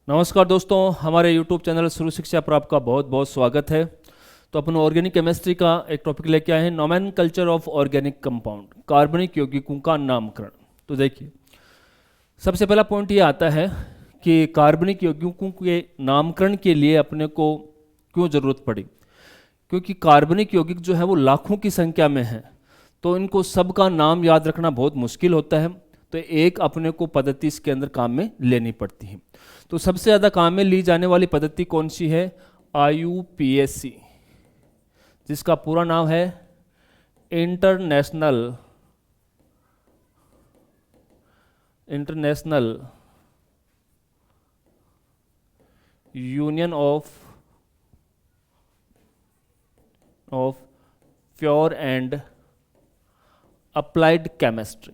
नमस्कार दोस्तों, हमारे YouTube चैनल शुरू शिक्षा पर आपका बहुत बहुत स्वागत है। तो अपन ऑर्गेनिक केमिस्ट्री का एक टॉपिक लेके आए हैं, नोमेनकल्चर ऑफ ऑर्गेनिक कंपाउंड, कार्बनिक यौगिकों का नामकरण। तो देखिए, सबसे पहला पॉइंट ये आता है कि कार्बनिक यौगिकों के नामकरण के लिए अपने को क्यों ज़रूरत पड़ी। क्योंकि कार्बनिक यौगिक जो है वो लाखों की संख्या में है, तो इनको सबका नाम याद रखना बहुत मुश्किल होता है। तो एक अपने को पद्धति इसके अंदर काम में लेनी पड़ती है। तो सबसे ज़्यादा काम में ली जाने वाली पद्धति कौन सी है? IUPAC, जिसका पूरा नाम है international union of pure and applied chemistry.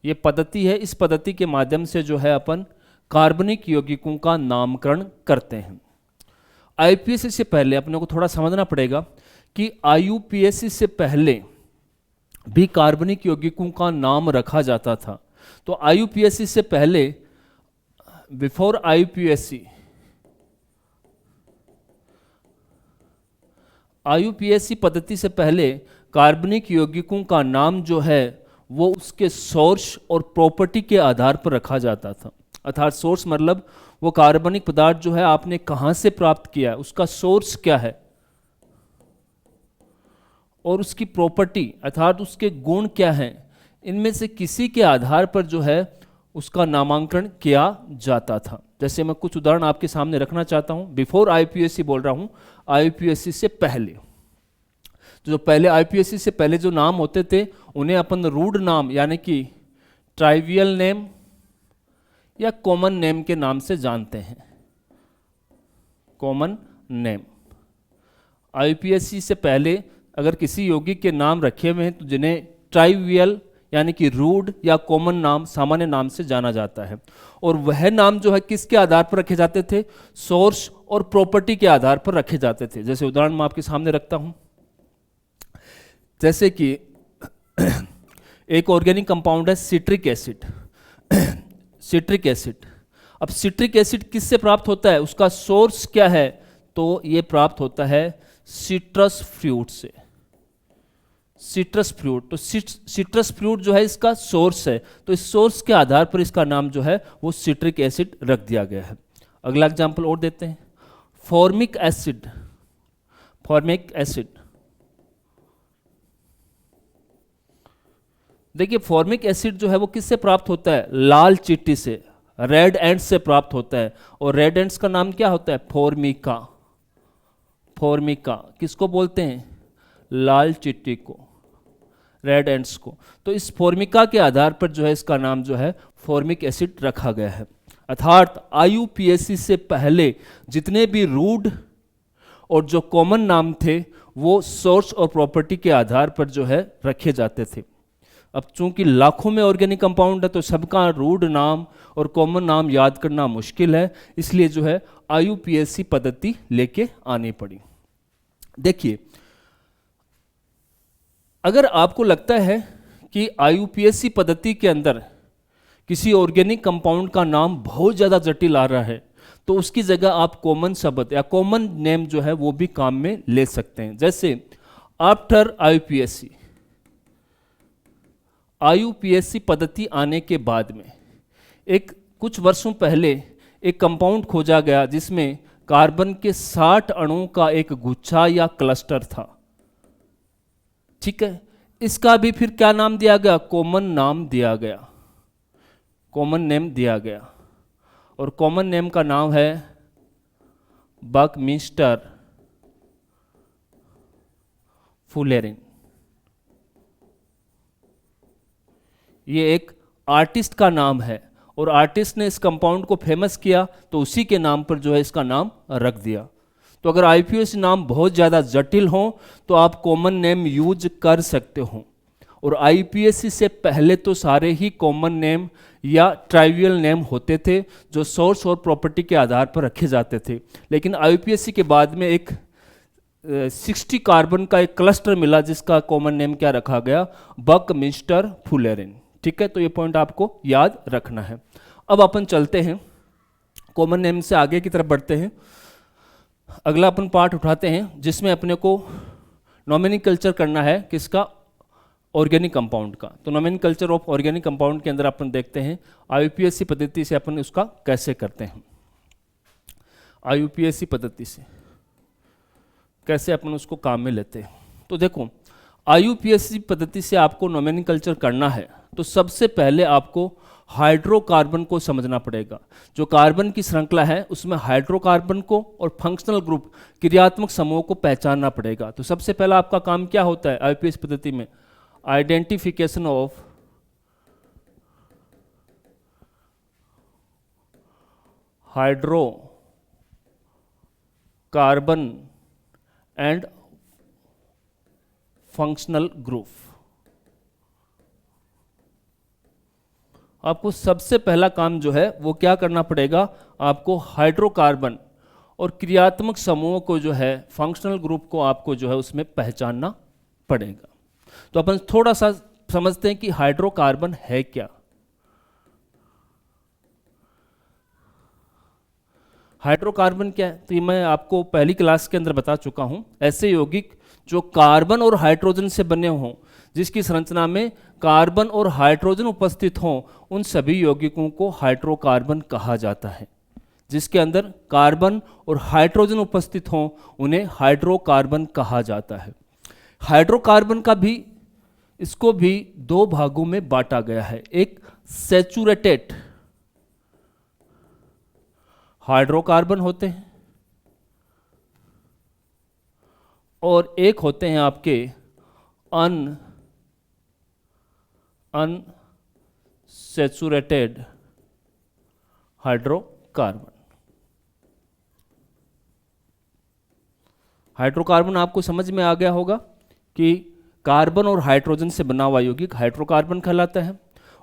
ये पद्धति है। इस पद्धति के माध्यम से जो है अपन कार्बनिक यौगिकों का नामकरण करते हैं। IUPAC से पहले अपने को थोड़ा समझना पड़ेगा कि IUPAC से पहले भी कार्बनिक यौगिकों का नाम रखा जाता था। तो IUPAC से पहले, बिफोर IUPAC पद्धति से पहले कार्बनिक यौगिकों का नाम जो है वो उसके सोर्स और प्रॉपर्टी के आधार पर रखा जाता था। अर्थात सोर्स मतलब वो कार्बनिक पदार्थ जो है आपने कहाँ से प्राप्त किया है, उसका सोर्स क्या है, और उसकी प्रॉपर्टी अर्थात उसके गुण क्या हैं, इनमें से किसी के आधार पर जो है उसका नामांकन किया जाता था। जैसे मैं कुछ उदाहरण आपके सामने रखना चाहता हूँ। बिफोर IUPAC बोल रहा हूँ, IUPAC से पहले। तो जो पहले IUPAC से पहले जो नाम होते थे उन्हें अपन रूढ़ नाम यानी कि ट्राइवियल नेम या कॉमन नेम के नाम से जानते हैं। Common name. IUPAC से पहले अगर किसी यौगिक के नाम रखे हुए हैं तो जिन्हें ट्राइवियल यानी कि रूढ़ या कॉमन नाम, सामान्य नाम से जाना जाता है। और वह नाम जो है किसके आधार पर रखे जाते थे? सोर्स और प्रॉपर्टी के आधार पर रखे जाते थे। जैसे उदाहरण मैं आपके सामने रखता हूं, जैसे कि एक ऑर्गेनिक कंपाउंड है सिट्रिक एसिड। सिट्रिक एसिड, अब सिट्रिक एसिड किससे प्राप्त होता है, उसका सोर्स क्या है? तो ये प्राप्त होता है सिट्रस फ्रूट से। सिट्रस फ्रूट, तो सिट्रस फ्रूट जो है इसका सोर्स है, तो इस सोर्स के आधार पर इसका नाम जो है वो सिट्रिक एसिड रख दिया गया है। अगला एग्जांपल और देते हैं, फॉर्मिक एसिड। देखिए, फॉर्मिक एसिड जो है वो किससे प्राप्त होता है? लाल चींटी से, रेड एंट्स से प्राप्त होता है। और रेड एंट्स का नाम क्या होता है? फॉर्मिका। किसको बोलते हैं? लाल चींटी को, रेड एंट्स को। तो इस फॉर्मिका के आधार पर जो है इसका नाम जो है फॉर्मिक एसिड रखा गया है। अर्थात IUPAC से पहले जितने भी रूढ़ और जो कॉमन नाम थे वो सोर्स और प्रॉपर्टी के आधार पर जो है रखे जाते थे। अब चूंकि लाखों में ऑर्गेनिक कंपाउंड है तो सबका रूढ़ नाम और कॉमन नाम याद करना मुश्किल है, इसलिए जो है IUPAC पद्धति लेके आनी पड़ी। देखिए, अगर आपको लगता है कि IUPAC पद्धति के अंदर किसी ऑर्गेनिक कंपाउंड का नाम बहुत ज़्यादा जटिल आ रहा है तो उसकी जगह आप कॉमन शब्द या कॉमन नेम जो है वो भी काम में ले सकते हैं। जैसे आफ्टर IUPAC पद्धति आने के बाद में कुछ वर्षों पहले एक कंपाउंड खोजा गया जिसमें कार्बन के 60 अणुओं का एक गुच्छा या क्लस्टर था। ठीक है, इसका भी फिर क्या नाम दिया गया? कॉमन नेम दिया गया। और कॉमन नेम का नाम है बकमिस्टर फुलेरिन। ये एक आर्टिस्ट का नाम है और आर्टिस्ट ने इस कंपाउंड को फेमस किया तो उसी के नाम पर जो है इसका नाम रख दिया। तो अगर IUPAC नाम बहुत ज़्यादा जटिल हो तो आप कॉमन नेम यूज कर सकते हो। और IUPAC से पहले तो सारे ही कॉमन नेम या ट्राइवियल नेम होते थे जो सोर्स और प्रॉपर्टी के आधार पर रखे जाते थे। लेकिन IUPAC के बाद में एक 60 कार्बन का एक क्लस्टर मिला जिसका कॉमन नेम क्या रखा गया, बकमिंस्टर फुलेरिन। ठीक है, तो ये पॉइंट आपको याद रखना है। अब अपन चलते हैं कॉमन नेम से आगे की तरफ बढ़ते हैं। अगला अपन पार्ट उठाते हैं जिसमें अपने को नॉमेनक्लेचर करना है किसका, ऑर्गेनिक कंपाउंड का। तो नॉमेनक्लेचर ऑफ ऑर्गेनिक कंपाउंड के अंदर अपन देखते हैं आईयूपीएसी पद्धति से अपन उसका कैसे करते हैं। आईयूपीएसी पद्धति से कैसे अपन उसको काम में लेते हैं। तो देखो, आईयूपीएसी पद्धति से आपको नॉमेनक्लेचर करना है तो सबसे पहले आपको हाइड्रोकार्बन को समझना पड़ेगा। जो कार्बन की श्रृंखला है उसमें हाइड्रोकार्बन को और फंक्शनल ग्रुप क्रियात्मक समूह को पहचानना पड़ेगा। तो सबसे पहला आपका काम क्या होता है आईयूपीएसी पद्धति में, identification of hydrocarbon and functional group. आपको सबसे पहला काम जो है वो क्या करना पड़ेगा, आपको हाइड्रोकार्बन और क्रियात्मक समूह को जो है, फंक्शनल ग्रुप को आपको जो है उसमें पहचानना पड़ेगा। तो अपन थोड़ा सा समझते हैं कि हाइड्रोकार्बन है क्या। हाइड्रोकार्बन क्या है, तो ये मैं आपको पहली क्लास के अंदर बता चुका हूं। ऐसे यौगिक जो कार्बन और हाइड्रोजन से बने हों, जिसकी संरचना में कार्बन और हाइड्रोजन उपस्थित हों, उन सभी यौगिकों को हाइड्रोकार्बन कहा जाता है। जिसके अंदर कार्बन और हाइड्रोजन उपस्थित हों उन्हें हाइड्रोकार्बन कहा जाता है। हाइड्रोकार्बन का भी, इसको भी दो भागों में बांटा गया है। एक सैचुरेटेड हाइड्रोकार्बन होते हैं और एक होते हैं आपके अनसैचुरेटेड हाइड्रोकार्बन। हाइड्रोकार्बन आपको समझ में आ गया होगा कि कार्बन और हाइड्रोजन से बना हुआ यौगिक हाइड्रोकार्बन कहलाता है।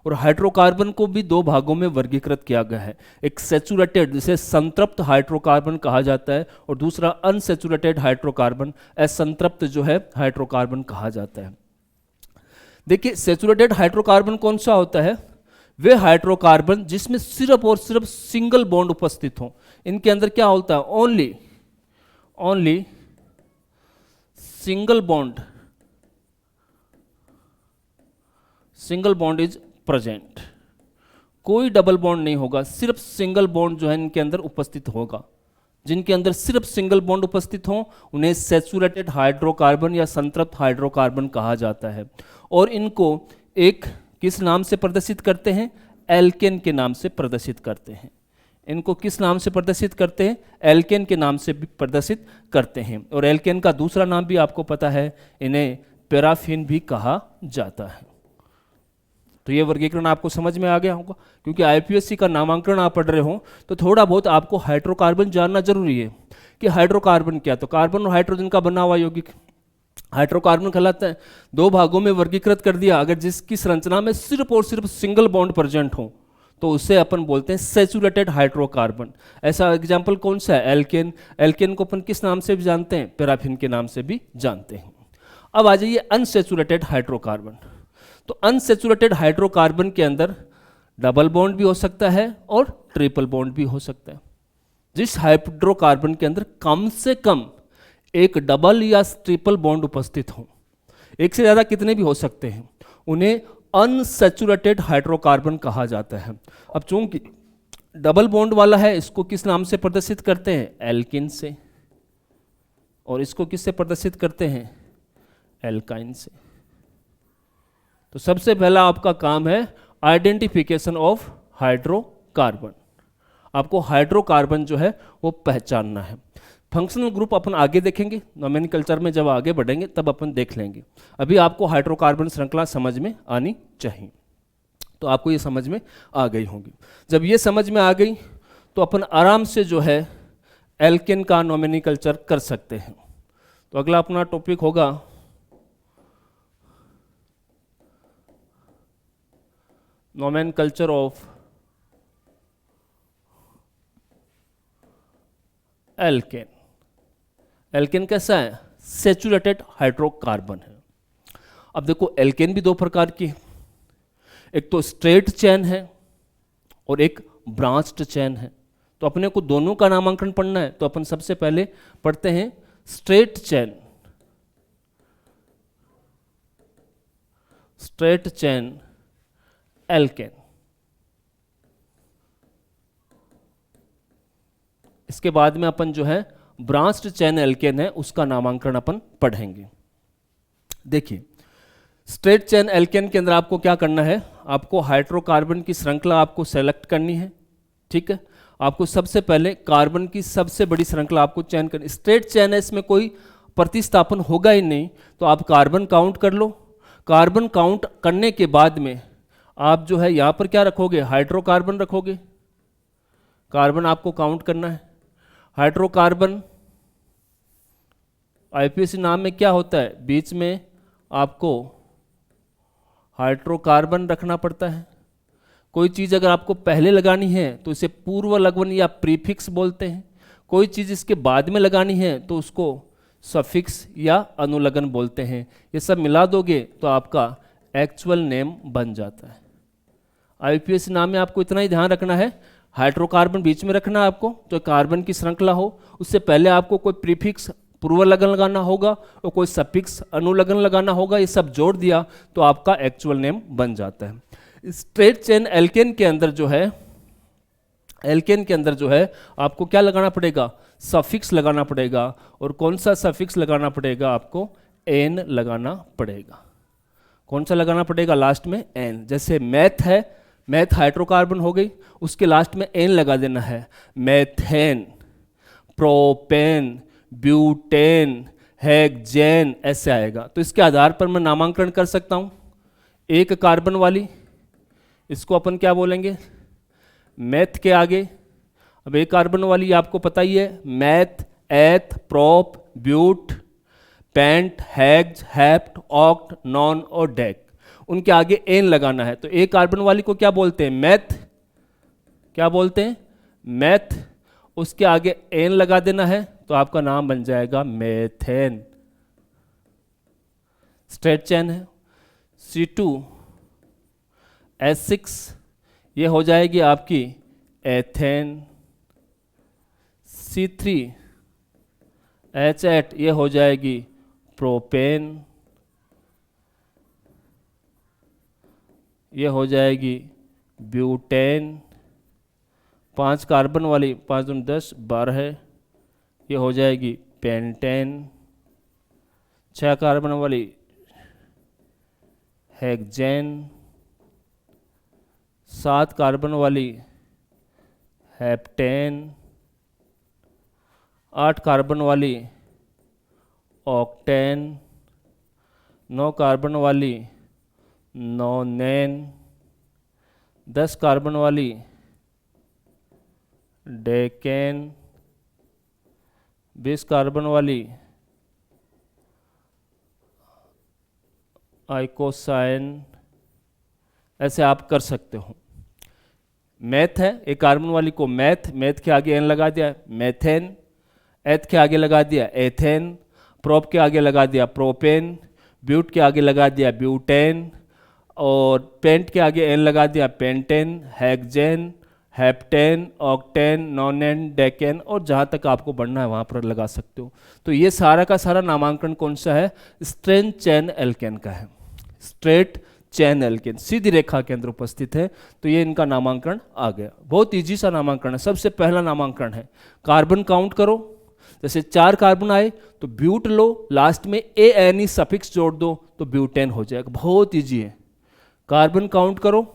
और हाइड्रोकार्बन को भी दो भागों में वर्गीकृत किया गया है। एक सैचुरेटेड जिसे संतृप्त हाइड्रोकार्बन कहा जाता है और दूसरा अनसैचुरेटेड हाइड्रोकार्बन, असंतृप्त जो है हाइड्रोकार्बन कहा जाता है। देखिए, सैचुरेटेड हाइड्रोकार्बन कौन सा होता है, वे हाइड्रोकार्बन जिसमें सिर्फ और सिर्फ सिंगल बॉन्ड उपस्थित हो। इनके अंदर क्या होता है, only single bond is present. कोई डबल बॉन्ड नहीं होगा, सिर्फ सिंगल बॉन्ड जो है इनके अंदर उपस्थित होगा। जिनके अंदर सिर्फ सिंगल बॉन्ड उपस्थित हो उन्हें सैचुरेटेड हाइड्रोकार्बन या संतृप्त हाइड्रोकार्बन कहा जाता है। और इनको एक किस नाम से प्रदर्शित करते हैं, एल्केन के नाम से प्रदर्शित करते हैं। इनको किस नाम से प्रदर्शित करते हैं, एल्केन के नाम से भी प्रदर्शित करते हैं। और एल्केन का दूसरा नाम भी आपको पता है, इन्हें पैराफिन भी कहा जाता है। तो ये वर्गीकरण आपको समझ में आ गया होगा। क्योंकि आईपीएससी का नामांकन आप पढ़ रहे हो तो थोड़ा बहुत आपको हाइड्रोकार्बन जानना जरूरी है कि हाइड्रोकार्बन क्या। तो कार्बन और हाइड्रोजन का बना हुआ यौगिक हाइड्रोकार्बन कहलाता है। दो भागों में वर्गीकृत कर दिया। अगर जिसकी संरचना में सिर्फ और सिर्फ सिंगल बॉन्ड प्रेजेंट हो तो उसे अपन बोलते हैं सैचुरेटेड हाइड्रोकार्बन। ऐसा एग्जाम्पल कौन सा है, एल्केन। एल्केन को अपन किस नाम से भी जानते हैं, पैराफिन के नाम से भी जानते हैं। अब आ जाइए अनसैचुरेटेड हाइड्रोकार्बन। तो अनसैचुरेटेड हाइड्रोकार्बन के अंदर डबल बॉन्ड भी हो सकता है और ट्रिपल बॉन्ड भी हो सकता है। जिस हाइड्रोकार्बन के अंदर कम से कम एक डबल या ट्रिपल बॉन्ड उपस्थित हो, एक से ज़्यादा कितने भी हो सकते हैं, उन्हें अनसैचुरेटेड हाइड्रोकार्बन कहा जाता है। अब चूंकि डबल बॉन्ड वाला है, इसको किस नाम से प्रदर्शित करते हैं, एल्किन से। और इसको किससे प्रदर्शित करते हैं, एल्काइन से। तो सबसे पहला आपका काम है आइडेंटिफिकेशन ऑफ हाइड्रोकार्बन। आपको हाइड्रोकार्बन जो है वो पहचानना है। फंक्शनल ग्रुप अपन आगे देखेंगे, नॉमेनक्लेचर में जब आगे बढ़ेंगे तब अपन देख लेंगे। अभी आपको हाइड्रोकार्बन श्रृंखला समझ में आनी चाहिए। तो आपको ये समझ में आ गई होगी। जब ये समझ में आ गई तो अपन आराम से जो है एल्केन का नॉमेनक्लेचर कर सकते हैं। तो अगला अपना टॉपिक होगा नॉमेनक्लेचर ऑफ एल्केन। एल्केन कैसा है, सैचुरेटेड हाइड्रोकार्बन है। अब देखो एल्केन भी दो प्रकार की है, एक तो स्ट्रेट चेन है और एक ब्रांच्ड चेन है। तो अपने को दोनों का नामांकन पढ़ना है, तो अपन सबसे पहले पढ़ते हैं straight chain. Straight chain alkane. इसके बाद में अपन जो है ब्रांच्ड चेन एल्केन है उसका नामांकन अपन पढ़ेंगे। देखिए स्ट्रेट चेन एल्केन के अंदर आपको क्या करना है, आपको हाइड्रोकार्बन की श्रृंखला आपको सेलेक्ट करनी है, ठीक है। आपको सबसे पहले कार्बन की सबसे बड़ी श्रृंखला आपको चयन करनी। स्ट्रेट चेन है, इसमें कोई प्रतिस्थापन होगा ही नहीं, तो आप कार्बन काउंट कर लो। कार्बन काउंट करने के बाद में आप जो है यहाँ पर क्या रखोगे, हाइड्रोकार्बन रखोगे। कार्बन आपको काउंट करना है। हाइड्रोकार्बन आईपीएसी नाम में क्या होता है, बीच में आपको हाइड्रोकार्बन रखना पड़ता है। कोई चीज़ अगर आपको पहले लगानी है तो इसे पूर्व लगवन या प्रीफिक्स बोलते हैं। कोई चीज़ इसके बाद में लगानी है तो उसको सफिक्स या अनुलग्न बोलते हैं। ये सब मिला दोगे तो आपका एक्चुअल नेम बन जाता है। आईपीएसी नाम में आपको इतना ही ध्यान रखना है, हाइड्रोकार्बन बीच में रखना है आपको, तो कार्बन की श्रृंखला हो उससे पहले आपको कोई प्रीफिक्स पूर्व लगन लगाना होगा और कोई सफिक्स अनुलग्न लगाना होगा। ये सब जोड़ दिया तो आपका एक्चुअल नेम बन जाता है। स्ट्रेट चेन एल्केन के अंदर जो है, एल्केन के अंदर जो है आपको क्या लगाना पड़ेगा, सफिक्स लगाना पड़ेगा। और कौन सा सफिक्स लगाना पड़ेगा, आपको एन लगाना पड़ेगा। कौन सा लगाना पड़ेगा, लास्ट में एन। जैसे मैथ है, मैथ हाइड्रोकार्बन हो गई, उसके लास्ट में एन लगा देना है। मैथेन, प्रोपेन, ब्यूटेन, हेक्सेन, ऐसे आएगा। तो इसके आधार पर मैं नामांकन कर सकता हूँ। एक कार्बन वाली, इसको अपन क्या बोलेंगे, मैथ के आगे। अब एक कार्बन वाली आपको पता ही है, meth, eth, prop, but, pent, hex, hept, oct, non और डेक। उनके आगे एन लगाना है। तो एक कार्बन वाली को क्या बोलते हैं, मैथ। क्या बोलते हैं, मैथ। उसके आगे एन लगा देना है तो आपका नाम बन जाएगा मेथेन। स्ट्रेट चेन है। C2H6 ये हो जाएगी आपकी एथेन। C3H8 ये हो जाएगी प्रोपेन। ये हो जाएगी ब्यूटेन। 5 कार्बन वाली, 5 दूनी 10, 12 है, ये हो जाएगी पेंटेन। 6 कार्बन वाली हेक्सेन। 7 कार्बन वाली हेप्टेन। 8 कार्बन वाली ऑक्टेन। 9 कार्बन वाली नोनेन। 10 कार्बन वाली डेकेन। 20 कार्बन वाली आइकोसाइन। ऐसे आप कर सकते हो। मैथ है, एक कार्बन वाली को मैथ, मैथ के आगे एन लगा दिया मैथेन। एथ के आगे लगा दिया एथेन। प्रोप के आगे लगा दिया प्रोपेन। ब्यूट के आगे लगा दिया ब्यूटेन। और पेंट के आगे एन लगा दिया pentane, hexane, heptane, octane, नोनेन, decane, और जहाँ तक आपको बढ़ना है वहाँ पर लगा सकते हो। तो ये सारा का सारा नामांकन कौन सा है, स्ट्रेट चेन एल्केन का है। स्ट्रेट चेन एल्केन सीधी रेखा के अंदर उपस्थित है, तो ये इनका नामांकन आ गया। बहुत इजी सा नामांकन है। सबसे पहला नामांकन है, कार्बन काउंट करो। जैसे 4 कार्बन आए तो ब्यूट लो, लास्ट में एन सफिक्स जोड़ दो तो ब्यूटेन हो जाएगा। बहुत इजी है। कार्बन काउंट करो,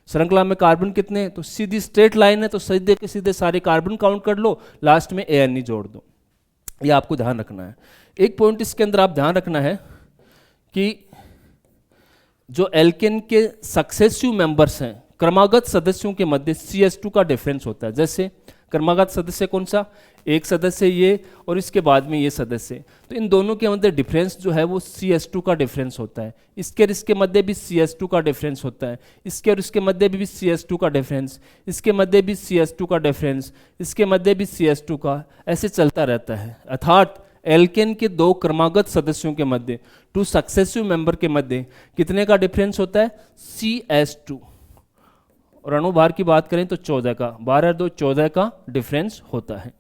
श्रृंखला में कार्बन कितने हैं, तो सीधी स्ट्रेट लाइन है तो सीधे के सीधे सारे कार्बन काउंट कर लो, लास्ट में एन जोड़ दो। ये आपको ध्यान रखना है। एक पॉइंट इसके अंदर आप ध्यान रखना है कि जो एल्केन के सक्सेसिव मेंबर्स हैं, क्रमागत सदस्यों के मध्य CH2 का डिफरेंस होता है। जैसे क्रमागत सदस्य कौन सा, एक सदस्य ये और इसके बाद में ये सदस्य, तो इन दोनों के मध्य डिफरेंस जो है वो CH2 का डिफरेंस होता है। इसके और इसके मध्य भी CH2 का डिफरेंस होता है। इसके और इसके मध्य भी CH2 का डिफरेंस, इसके मध्य भी CH2 का डिफरेंस, इसके मध्य भी CH2 का, ऐसे चलता रहता है। अर्थात एल्केन के दो क्रमागत सदस्यों के मध्य, टू सक्सेसिव मेंबर के मध्य कितने का डिफरेंस होता है? CS2। और अणुभार की बात करें तो 14 का, 12 2 14 का डिफरेंस होता है।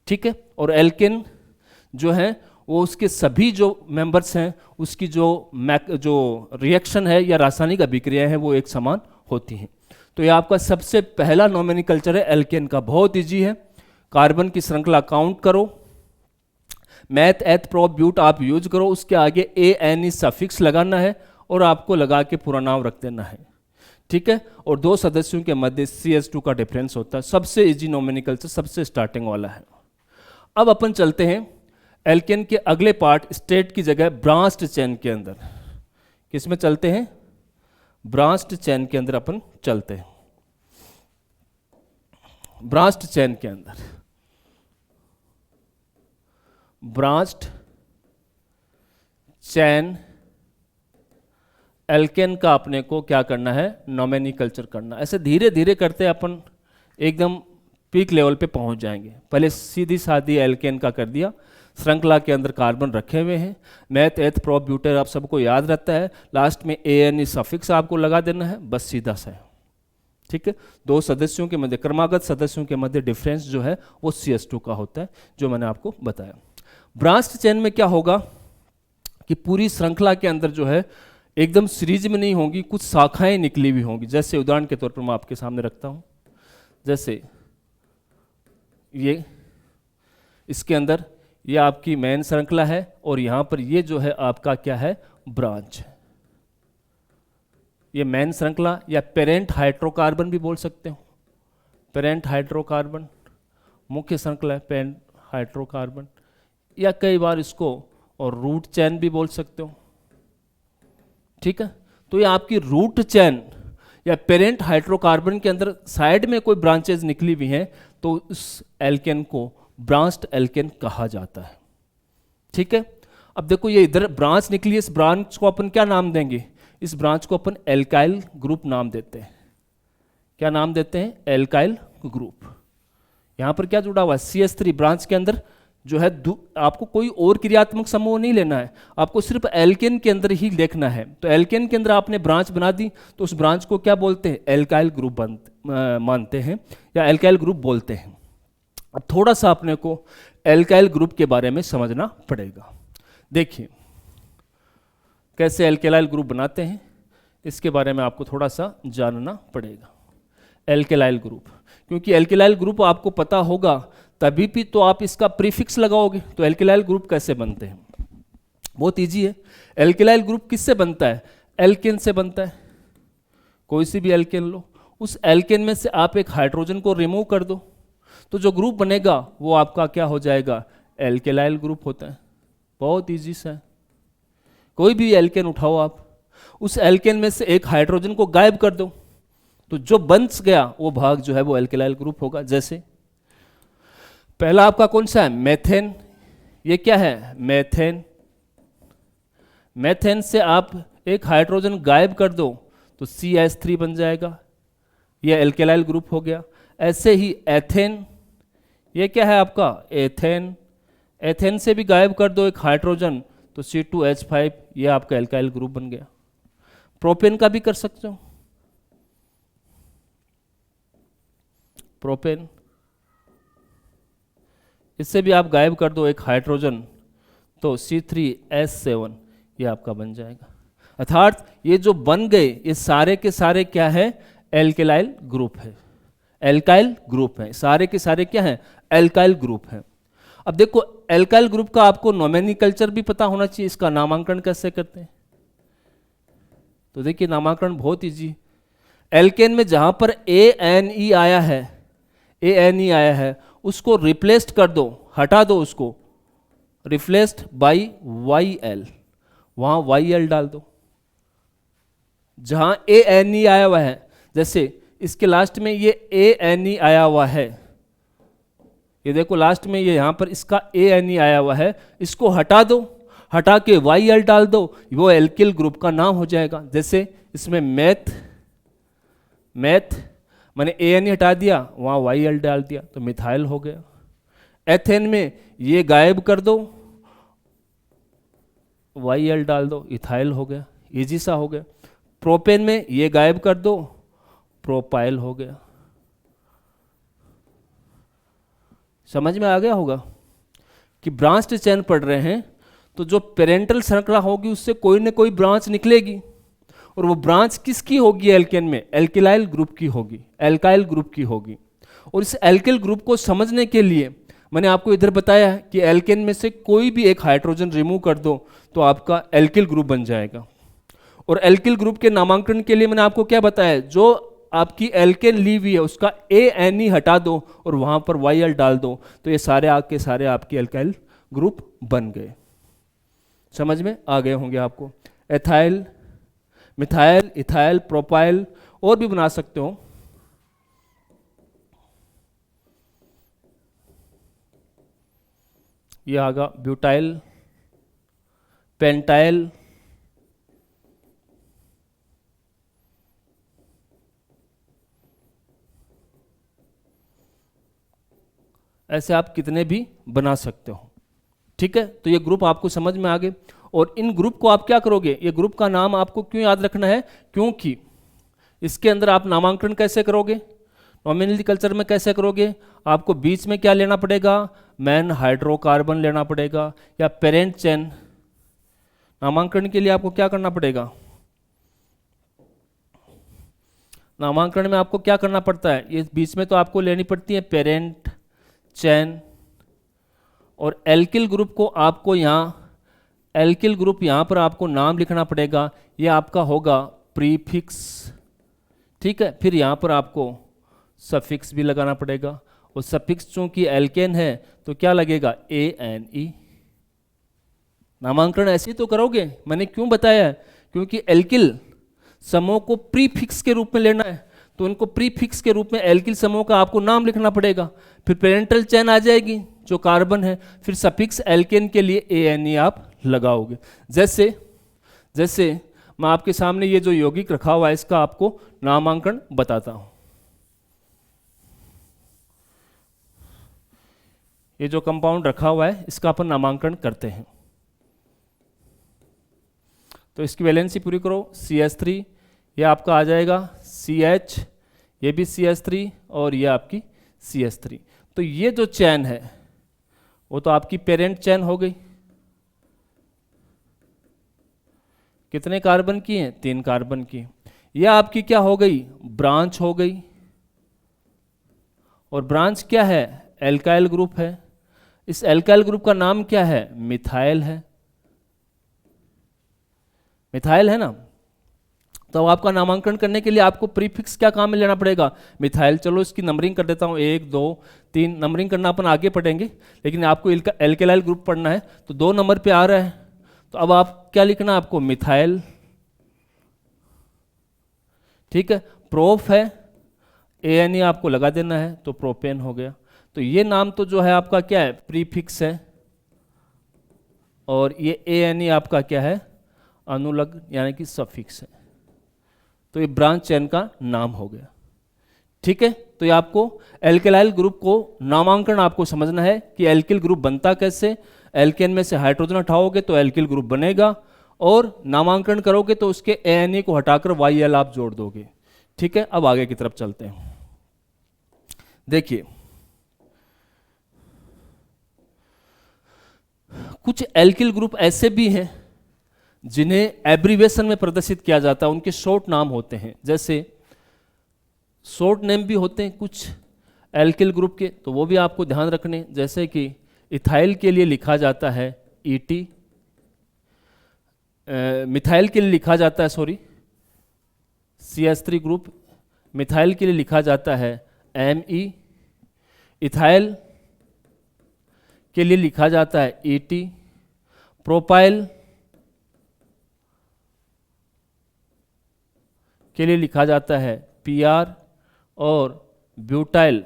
ठीक है, और एल्केन जो है वो उसके सभी जो मेंबर्स हैं उसकी जो रिएक्शन है या रासायनिक अभिक्रिया है वो एक समान होती हैं। तो ये आपका सबसे पहला नोमेनक्लेचर है एल्केन का, बहुत इजी है। कार्बन की श्रृंखला काउंट करो, मैथ एथ प्रो ब्यूट आप यूज करो, उसके आगे ANE सफिक्स लगाना है और आपको लगा के पूरा नाम रख देना है। ठीक है, और दो सदस्यों के मध्य CS2 का डिफरेंस होता है। सबसे इजी नोमेनक्लेचर, सबसे स्टार्टिंग वाला है। अब अपन चलते हैं एल्केन के अगले पार्ट, स्टेट की जगह ब्रांच्ड चेन के अंदर। किस में चलते हैं? ब्रांच्ड चेन के अंदर अपन चलते हैं। ब्रांच्ड चेन के अंदर, ब्रांच्ड चेन एल्केन का अपने को क्या करना है? नोमेनक्लेचर करना। ऐसे धीरे धीरे करते अपन एकदम पीक लेवल पे पहुंच जाएंगे। पहले सीधी सादी एल्केन का कर दिया, श्रृंखला के अंदर कार्बन रखे हुए हैं, मैथ एथ प्रो ब्यूटेन आप सबको याद रहता है, लास्ट में ANE सफिक्स आपको लगा देना है, बस सीधा सा है। ठीक है, दो सदस्यों के मध्य, क्रमागत सदस्यों के मध्य डिफरेंस जो है वो CS2 का होता है, जो मैंने आपको बताया। ब्रांच्ड चेन में क्या होगा कि पूरी श्रृंखला के अंदर जो है एकदम सीरीज में नहीं होंगी, कुछ शाखाएं निकली हुई होंगी। जैसे उदाहरण के तौर पर मैं आपके सामने रखता हूं, जैसे ये इसके अंदर ये आपकी मेन श्रृंखला है और यहां पर ये जो है आपका क्या है? ब्रांच। ये मेन श्रृंखला या पेरेंट हाइड्रोकार्बन भी बोल सकते हो। पेरेंट हाइड्रोकार्बन मुख्य श्रृंखला है, पेरेंट हाइड्रोकार्बन, या कई बार इसको और रूट चेन भी बोल सकते हो। ठीक है, तो ये आपकी रूट चेन या पेरेंट हाइड्रोकार्बन के अंदर साइड में कोई ब्रांचेज निकली हुई हैं तो उस एल्केन को ब्रांच्ड एल्केन कहा जाता है। ठीक है, अब देखो ये इधर ब्रांच निकली है, इस ब्रांच को अपन क्या नाम देंगे? इस ब्रांच को अपन एल्काइल ग्रुप नाम देते हैं। क्या नाम देते हैं? Alkyl group. यहां पर क्या जुड़ा हुआ है? CS3 ब्रांच के अंदर जो है आपको कोई और क्रियात्मक समूह नहीं लेना है, आपको सिर्फ एल्केन के अंदर ही देखना है। तो एल्केन के अंदर आपने ब्रांच बना दी तो उस ब्रांच को क्या बोलते हैं? एल्काइल ग्रुप मानते हैं या एल्काइल ग्रुप बोलते हैं। अब थोड़ा सा अपने को एल्काइल ग्रुप के बारे में समझना पड़ेगा। देखिए कैसे एल्केलाइल ग्रुप बनाते हैं, इसके बारे में आपको थोड़ा सा जानना पड़ेगा। एल्केलाइल ग्रुप, क्योंकि एल्केलाइल ग्रुप आपको पता होगा तभी भी तो आप इसका प्रीफिक्स लगाओगे। तो एल्केलाइल ग्रुप कैसे बनते हैं? बहुत इजी है। एल्केलाइल ग्रुप किससे बनता है? एल्केन से बनता है। कोई सी भी एल्केन लो, उस एल्केन में से आप एक हाइड्रोजन को रिमूव कर दो तो जो ग्रुप बनेगा वो आपका क्या हो जाएगा? एल्केलाइल ग्रुप होता है। बहुत इजी सा है। कोई भी एल्केन उठाओ आप, उस एल्केन में से एक हाइड्रोजन को गायब कर दो तो जो बच गया वो भाग जो है वो एल्केलाइल ग्रुप होगा। जैसे पहला आपका कौन सा है? मेथेन। ये क्या है? मेथेन। मेथेन से आप एक हाइड्रोजन गायब कर दो तो CH3 बन जाएगा, ये एल्केलाइल ग्रुप हो गया। ऐसे ही एथेन, ये क्या है आपका? एथेन। एथेन से भी गायब कर दो एक हाइड्रोजन तो C2H5, ये आपका एल्काइल ग्रुप बन गया। प्रोपेन का भी कर सकते हो, प्रोपेन, इससे भी आप गायब कर दो एक हाइड्रोजन तो C3H7, ये आपका बन जाएगा। अर्थात ये जो बन गए ये सारे के सारे क्या है? एल्केलाइल ग्रुप है, एल्काइल ग्रुप है, सारे के सारे क्या है? एल्काइल ग्रुप है। अब देखो एल्काइल ग्रुप का आपको नोमेनक्लेचर भी पता होना चाहिए, इसका नामांकन कैसे करते हैं। तो देखिए नामांकन बहुत इजी। एल्केन में जहां पर ANE आया है, ANE आया है उसको रिप्लेस्ड कर दो, हटा दो उसको, रिप्लेस्ड बाई YL, वहां YL डाल दो। जहां ANE आया हुआ है, जैसे इसके लास्ट में ये ANE आया हुआ है, ये देखो लास्ट में ये यहां पर इसका ANE आया हुआ है, इसको हटा दो, हटा के YL डाल दो, वो एल्किल ग्रुप का नाम हो जाएगा। जैसे इसमें मैथ मैंने ANE हटा दिया, वहां YL डाल दिया तो मिथाइल हो गया। एथेन में ये गायब कर दो वाई एल डाल दो, इथाइल हो गया, इजी सा हो गया। प्रोपेन में ये गायब कर दो, प्रोपाइल हो गया। समझ में आ गया होगा कि ब्रांच चेन पढ़ रहे हैं तो जो पेरेंटल श्रृंखला होगी उससे कोई ना कोई ब्रांच निकलेगी, और वो ब्रांच किसकी होगी? एल्केन में एल्किलाइल ग्रुप की होगी, एल्काइल ग्रुप की होगी। और इस एल्किल ग्रुप को समझने के लिए मैंने आपको इधर बताया है कि एल्केन में से कोई भी एक हाइड्रोजन रिमूव कर दो तो आपका एल्किल ग्रुप बन जाएगा। और एल्किल ग्रुप के नामांकन के लिए मैंने आपको क्या बताया, जो आपकी एल्केन ली हुई है उसका ANE हटा दो और वहां पर YL डाल दो, तो ये सारे आके सारे आपके एल्काइल ग्रुप बन गए। समझ में आ गए होंगे आपको। एथाइल, मिथाइल, इथाइल, प्रोपाइल, और भी बना सकते हो। ये आगा ब्यूटाइल, पेंटाइल, ऐसे आप कितने भी बना सकते हो। ठीक है, तो ये ग्रुप आपको समझ में आ गए। और इन ग्रुप को आप क्या करोगे, ये ग्रुप का नाम आपको क्यों याद रखना है, क्योंकि इसके अंदर आप नामांकन कैसे करोगे, नॉमिनल कल्चर में कैसे करोगे, आपको बीच में क्या लेना पड़ेगा, मैन हाइड्रोकार्बन लेना पड़ेगा, या पेरेंट चेन। नामांकन के लिए आपको क्या करना पड़ेगा, नामांकन में आपको क्या करना पड़ता है, ये बीच में तो आपको लेनी पड़ती है पेरेंट चेन। और एल्किल ग्रुप को आपको यहाँ, एल्किल ग्रुप यहाँ पर आपको नाम लिखना पड़ेगा, ये आपका होगा प्रीफिक्स। ठीक है, फिर यहाँ पर आपको सफिक्स भी लगाना पड़ेगा, और सफिक्स चूंकि एल्केन है तो क्या लगेगा, ANE। नामांकन ऐसे तो करोगे, मैंने क्यों बताया है, क्योंकि एल्किल समूह को प्रीफिक्स के रूप में लेना है, तो उनको प्रीफिक्स के रूप में एल्किल समूह का आपको नाम लिखना पड़ेगा। फिर पेरेंटल चेन आ जाएगी जो कार्बन है, फिर सफिक्स एल्केन के लिए ANE आप लगाओगे। जैसे जैसे मैं आपके सामने ये जो यौगिक रखा हुआ है इसका आपको नामांकन बताता हूं। ये जो कंपाउंड रखा हुआ है इसका अपन नामांकन करते हैं। तो इसकी वैलेंसी पूरी करो, CH3, ये आपका आ जाएगा CH, ये भी CH3, और ये आपकी CH3। तो ये जो चैन है वो तो आपकी पेरेंट चैन हो गई। कितने कार्बन की हैं, 3 कार्बन की। यह आपकी क्या हो गई, ब्रांच हो गई। और ब्रांच क्या है, एल्काइल ग्रुप है। इस एल्काइल ग्रुप का नाम क्या है, मिथाइल है। मिथाइल है ना। तो आपका नामांकन करने के लिए आपको प्रीफिक्स क्या काम में लेना पड़ेगा, मिथाइल। चलो इसकी नंबरिंग कर देता हूँ, 1 2 3। नंबरिंग करना अपन आगे पढ़ेंगे, लेकिन आपको एल्केलाइल ग्रुप पढ़ना है तो 2 नंबर पे आ रहा है। तो अब आप क्या लिखना है, आपको मिथाइल। ठीक है, प्रोफ है, ANE आपको लगा देना है, तो प्रोपेन हो गया। तो ये नाम तो जो है आपका क्या है, प्रीफिक्स है, और ये ANE आपका क्या है, अनुलग्न यानी कि सफिक्स है। तो ये ब्रांच चेन का नाम हो गया। ठीक है, तो ये आपको एल्केलाइल ग्रुप को नामांकन आपको समझना है कि एल्किल ग्रुप बनता कैसे। एल्केन में से हाइड्रोजन हटाओगे तो एल्किल ग्रुप बनेगा, और नामांकन करोगे तो उसके ANE को हटाकर YL आप जोड़ दोगे। ठीक है, अब आगे की तरफ चलते हैं। देखिए, कुछ एल्किल ग्रुप ऐसे भी हैं जिन्हें एब्रीवेशन में प्रदर्शित किया जाता है, उनके शॉर्ट नाम होते हैं। जैसे शॉर्ट नेम भी होते हैं कुछ एल्किल ग्रुप के, तो वो भी आपको ध्यान रखने। जैसे कि इथाइल के लिए लिखा जाता है ET, मिथाइल के लिए लिखा जाता है CH3 ग्रुप, मिथाइल के लिए लिखा जाता है ME, इथाइल के लिए लिखा जाता है ET, प्रोपाइल के लिए लिखा जाता है PR, और ब्यूटाइल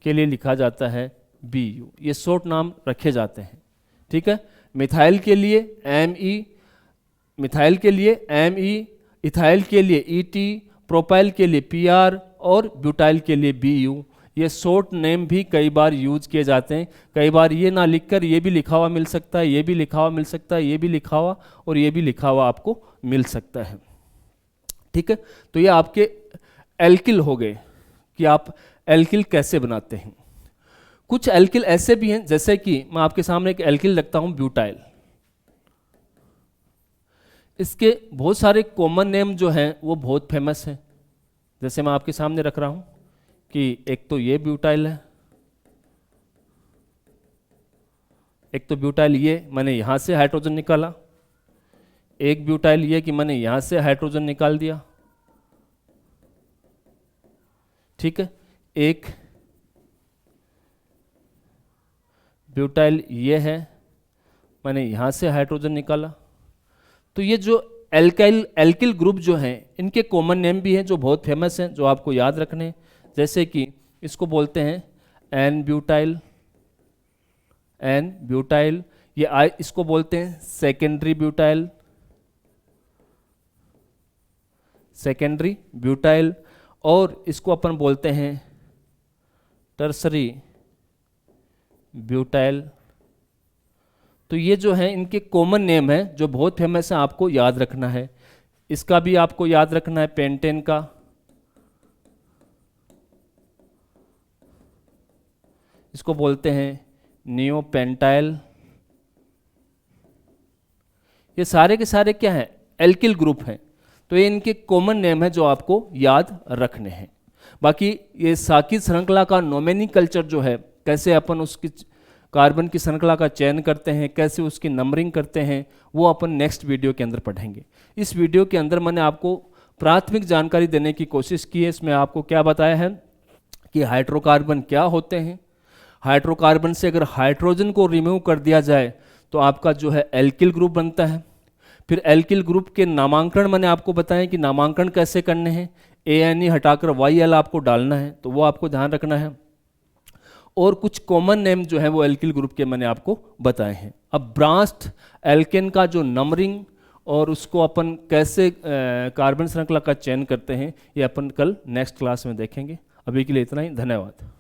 के लिए लिखा जाता है BU। ये शॉर्ट नाम रखे जाते हैं। ठीक है, मिथाइल के लिए ME, मिथाइल के लिए ME, इथाइल के लिए ET, प्रोपाइल के लिए PR, और ब्यूटाइल के लिए BU। ये शॉर्ट नेम भी कई बार यूज किए जाते हैं। कई बार ये ना लिखकर ये भी लिखा हुआ मिल सकता है, ये भी लिखा हुआ मिल सकता है, ये भी लिखा हुआ और ये भी लिखा हुआ आपको मिल सकता है। ठीक है, तो ये आपके एल्किल हो गए कि आप एल्किल कैसे बनाते हैं। कुछ एल्किल ऐसे भी हैं, जैसे कि मैं आपके सामने एक एल्किल रखता हूं, ब्यूटाइल। इसके बहुत सारे कॉमन नेम जो हैं वो बहुत फेमस हैं। जैसे मैं आपके सामने रख रहा हूं कि एक तो ये ब्यूटाइल है, एक तो ब्यूटाइल ये मैंने यहां से हाइड्रोजन निकाला, एक ब्यूटाइल ये कि मैंने यहां से हाइड्रोजन निकाल दिया। ठीक है, एक ब्यूटाइल ये है, मैंने यहां से हाइड्रोजन निकाला। तो ये जो एल्किल ग्रुप जो हैं इनके कॉमन नेम भी हैं जो बहुत फेमस हैं, जो आपको याद रखने हैं। जैसे कि इसको बोलते हैं एन ब्यूटाइल, ये इसको बोलते हैं सेकेंडरी ब्यूटाइल, और इसको अपन बोलते हैं टर्सरी ब्यूटाइल। तो ये जो है इनके कॉमन नेम है जो बहुत फेमस है, आपको याद रखना है। इसका भी आपको याद रखना है, पेंटेन का, इसको बोलते हैं नियोपेंटाइल। ये सारे के सारे क्या हैं, एल्किल ग्रुप हैं। तो ये इनके कॉमन नेम है जो आपको याद रखने हैं। बाकी ये साकी श्रृंखला का नोमेनक्लेचर जो है, कैसे अपन उसकी कार्बन की श्रृंखला का चयन करते हैं, कैसे उसकी नंबरिंग करते हैं, वो अपन नेक्स्ट वीडियो के अंदर पढ़ेंगे। इस वीडियो के अंदर मैंने आपको प्राथमिक जानकारी देने की कोशिश की है। इसमें आपको क्या बताया है कि हाइड्रोकार्बन क्या होते हैं, हाइड्रोकार्बन से अगर हाइड्रोजन को रिमूव कर दिया जाए तो आपका जो है एल्किल ग्रुप बनता है। फिर एल्किल ग्रुप के नामांकन मैंने आपको बताया कि नामांकन कैसे करने हैं, ANE हटाकर YL आपको डालना है, तो वो आपको ध्यान रखना है। और कुछ कॉमन नेम जो है वो एल्किल ग्रुप के मैंने आपको बताए हैं। अब ब्रास्ट एल्केन का जो नंबरिंग और उसको अपन कैसे कार्बन श्रृंखला का चयन करते हैं, ये अपन कल नेक्स्ट क्लास में देखेंगे। अभी के लिए इतना ही, धन्यवाद।